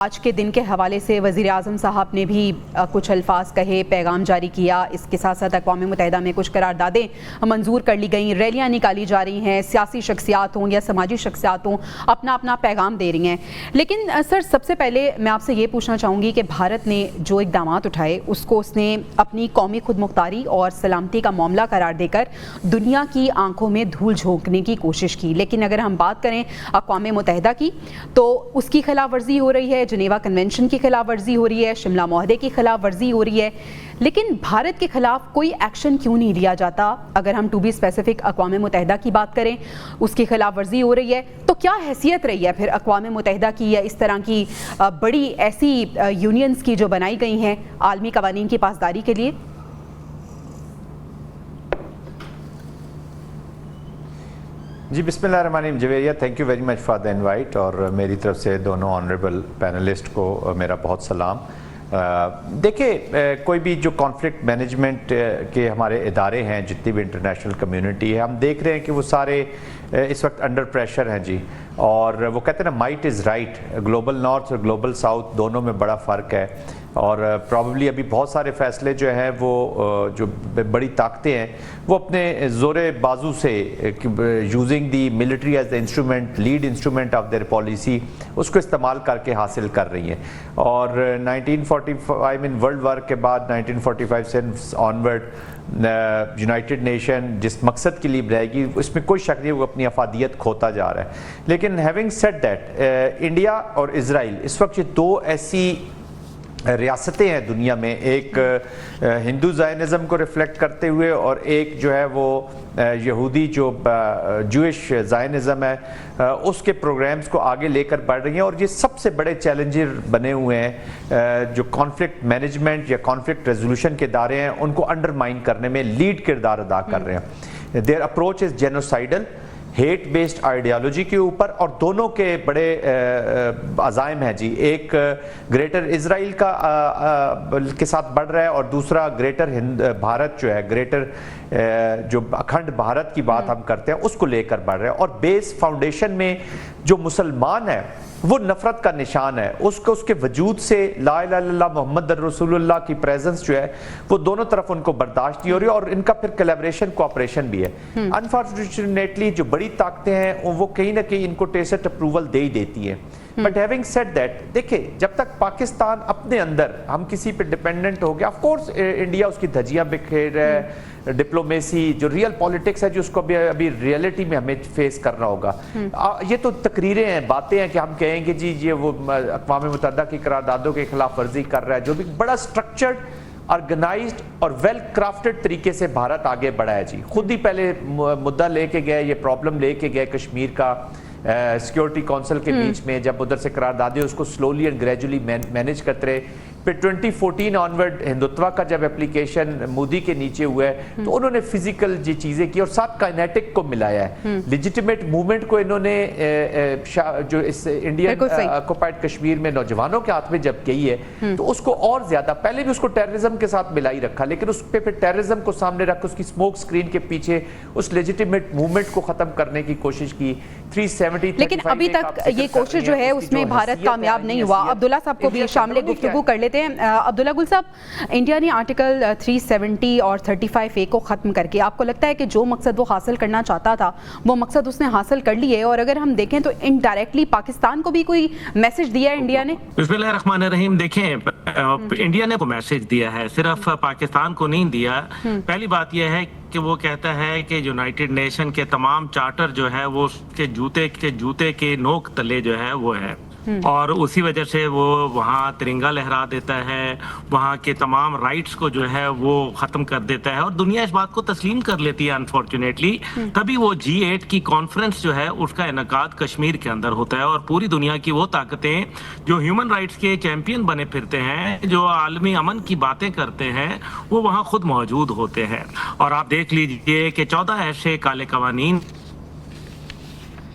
آج کے دن کے حوالے سے وزیر اعظم صاحب نے بھی کچھ الفاظ کہے، پیغام جاری کیا۔ اس کے ساتھ ساتھ اقوام متحدہ میں کچھ قراردادیں منظور کر لی گئیں، ریلیاں نکالی جا رہی ہیں، سیاسی شخصیات ہوں یا سماجی شخصیات ہوں اپنا اپنا پیغام دے رہی ہیں۔ لیکن سر، سب سے پہلے میں آپ سے یہ پوچھنا چاہوں گی کہ بھارت نے جو اقدامات اٹھائے اس نے اپنی قومی خود مختاری اور سلامتی کا معاملہ قرار دے کر دنیا کی آنکھوں میں دھول جھونکنے کی کوشش کی۔ لیکن اگر ہم بات کریں اقوام متحدہ کی تو اس کی خلاف ورزی ہو رہی ہے، جنیوا کنونشن کی خلاف ورزی ہو رہی ہے، شملہ معاہدے کی خلاف ورزی ہو رہی ہے، لیکن بھارت کے خلاف کوئی ایکشن کیوں نہیں لیا جاتا؟ اگر ہم ٹو بی اسپیسیفک اقوام متحدہ کی بات کریں، اس کی خلاف ورزی ہو رہی ہے تو کیا حیثیت رہی ہے پھر اقوام متحدہ کی یا اس طرح کی بڑی ایسی یونینز کی جو بنائی گئی ہیں عالمی قوانین کی پاسداری کے لیے؟ جی بسم اللہ الرحمن الرحیم۔ Javeria, thank you very much for the invite, اور میری طرف سے دونوں آنریبل پینلسٹ کو میرا بہت سلام۔ دیکھیں، کوئی بھی جو کانفلکٹ مینجمنٹ کے ہمارے ادارے ہیں، جتنی بھی انٹرنیشنل کمیونٹی ہے، ہم دیکھ رہے ہیں کہ وہ سارے اس وقت انڈر پریشر ہیں جی، اور وہ کہتے ہیں نا might is right, global north اور گلوبل ساؤتھ دونوں میں بڑا فرق ہے، اور پرابیبلی ابھی بہت سارے فیصلے جو ہیں وہ جو بڑی طاقتیں ہیں وہ اپنے زور بازو سے using the military as the instrument, lead instrument of their policy, اس کو استعمال کر کے حاصل کر رہی ہیں۔ اور 1945 ورلڈ وار کے بعد 1945 سے آنورڈ یونائٹڈ نیشن جس مقصد کے لیے رہے گی، اس میں کوئی شک نہیں وہ اپنی افادیت کھوتا جا رہا ہے۔ لیکن ہیونگ سیڈ دیٹ، انڈیا اور اسرائیل اس وقت یہ دو ایسی ریاستیں ہیں دنیا میں، ایک ہندو زائنزم کو ریفلیکٹ کرتے ہوئے اور ایک جو ہے وہ یہودی جو جوئش زائنزم ہے اس کے پروگرامز کو آگے لے کر بڑھ رہی ہیں، اور یہ سب سے بڑے چیلنجر بنے ہوئے ہیں جو کانفلکٹ مینجمنٹ یا کانفلکٹ ریزولوشن کے ادارے ہیں، ان کو انڈرمائن کرنے میں لیڈ کردار ادا کر رہے ہیں۔ Their approach is genocidal, hate based ideology کے اوپر، اور دونوں کے بڑے عزائم ہیں جی، ایک گریٹر اسرائیل کے ساتھ بڑھ رہا ہے اور دوسرا گریٹر بھارت جو ہے، گریٹر جو اکھنڈ بھارت کی بات ہم کرتے ہیں اس کو لے کر بڑھ رہے ہیں، اور بیس فاؤنڈیشن میں جو مسلمان ہے وہ نفرت کا نشان ہے، اس کے وجود سے لا الہ الا اللہ محمد رسول اللہ کی پریزنس جو ہے وہ دونوں طرف ان کو برداشت نہیں ہو رہی، اور ان کا پھر کولیبریشن کوآپریشن بھی ہے۔ انفارچونیٹلی جو بڑی طاقتیں ہیں وہ کہیں نہ کہیں ان کو ٹیسٹ اپروول دے ہی دیتی ہیں۔ بٹ ہیونگ سیڈ دیٹ، دیکھیں جب تک پاکستان اپنے اندر ہم کسی پہ ڈیپینڈنٹ ہو گیا، آف کورس انڈیا اس کی دھجیاں بکھیر ہے، ڈپلومیسی جو ریئل پالیٹکس ہے جو اس کو ابھی ریئلٹی میں ہمیں فیس کرنا ہوگا۔ یہ تو تقریریں ہیں، باتیں ہیں کہ ہم کہیں گے جی یہ وہ اقوام متحدہ کی قراردادوں کے خلاف ورزی کر رہا ہے، جو بھی بڑا سٹرکچرڈ، آرگنائزڈ اور ویل کرافٹڈ طریقے سے بھارت آگے بڑھا ہے جی۔ خود ہی پہلے مدعا لے کے گئے، یہ پرابلم لے کے گئے کشمیر کا سیکیورٹی کونسل کے بیچ میں، جب ادھر سے قراردادیں اس کو سلولی اینڈ گریجولی مینیج کرتے رہے۔ پھر 2014 آنورڈ ہندوتوا کا جب اپلیکیشن مودی کے نیچے ہوا ہے تو انہوں نے فزیکل جی چیزیں کی اور ساتھ کائنیٹک کو ملایا ہے، لیجیٹیمیٹ موومنٹ کو انہوں نے جو اس انڈین آکوپائڈ کشمیر میں نوجوانوں کے ہاتھ میں جب گئی ہے تو اس کو اور زیادہ، پہلے بھی اس کو ٹیررزم کے ساتھ ملائی رکھا، لیکن اس پہ پھر ٹیررزم کو سامنے رکھ اس کی اسموک اسکرین کے پیچھے اس لیجیٹیمیٹ موومنٹ کو ختم کرنے کی کوشش کی۔ 370 لیکن ابھی تک یہ کوشش جو ہے اس میں بھارت کامیاب نہیں ہوا۔ عبداللہ صاحب کو بھی شامل گفتگو کر لیتے ہیں۔ عبداللہ گل صاحب، انڈیا نے آرٹیکل 370 اور 35A کو ختم کر کے، آپ کو لگتا ہے کہ جو مقصد وہ حاصل کرنا چاہتا تھا وہ مقصد اس نے حاصل کر لیے؟ اور اگر ہم دیکھیں تو انڈائریکٹلی پاکستان کو بھی کوئی میسج دیا ہے انڈیا نے؟ بسم اللہ الرحمن الرحیم۔ دیکھیں، انڈیا نے کو میسج دیا ہے، صرف پاکستان کو نہیں دیا۔ پہلی بات یہ ہے کہ وہ کہتا ہے کہ یونائٹڈ نیشن کے تمام چارٹر جو ہے وہ اس کے جوتے کے نوک تلے جو ہے وہ ہے، اور اسی وجہ سے وہ وہاں ترنگا لہرا دیتا ہے، وہاں کے تمام رائٹس کو جو ہے وہ ختم کر دیتا ہے، اور دنیا اس بات کو تسلیم کر لیتی ہے انفارچونیٹلی۔ تبھی وہ G8 کی کانفرنس جو ہے اس کا انعقاد کشمیر کے اندر ہوتا ہے، اور پوری دنیا کی وہ طاقتیں جو ہیومن رائٹس کے چیمپئن بنے پھرتے ہیں، جو عالمی امن کی باتیں کرتے ہیں، وہ وہاں خود موجود ہوتے ہیں۔ اور آپ دیکھ لیجئے کہ 14 ایسے کالے قوانین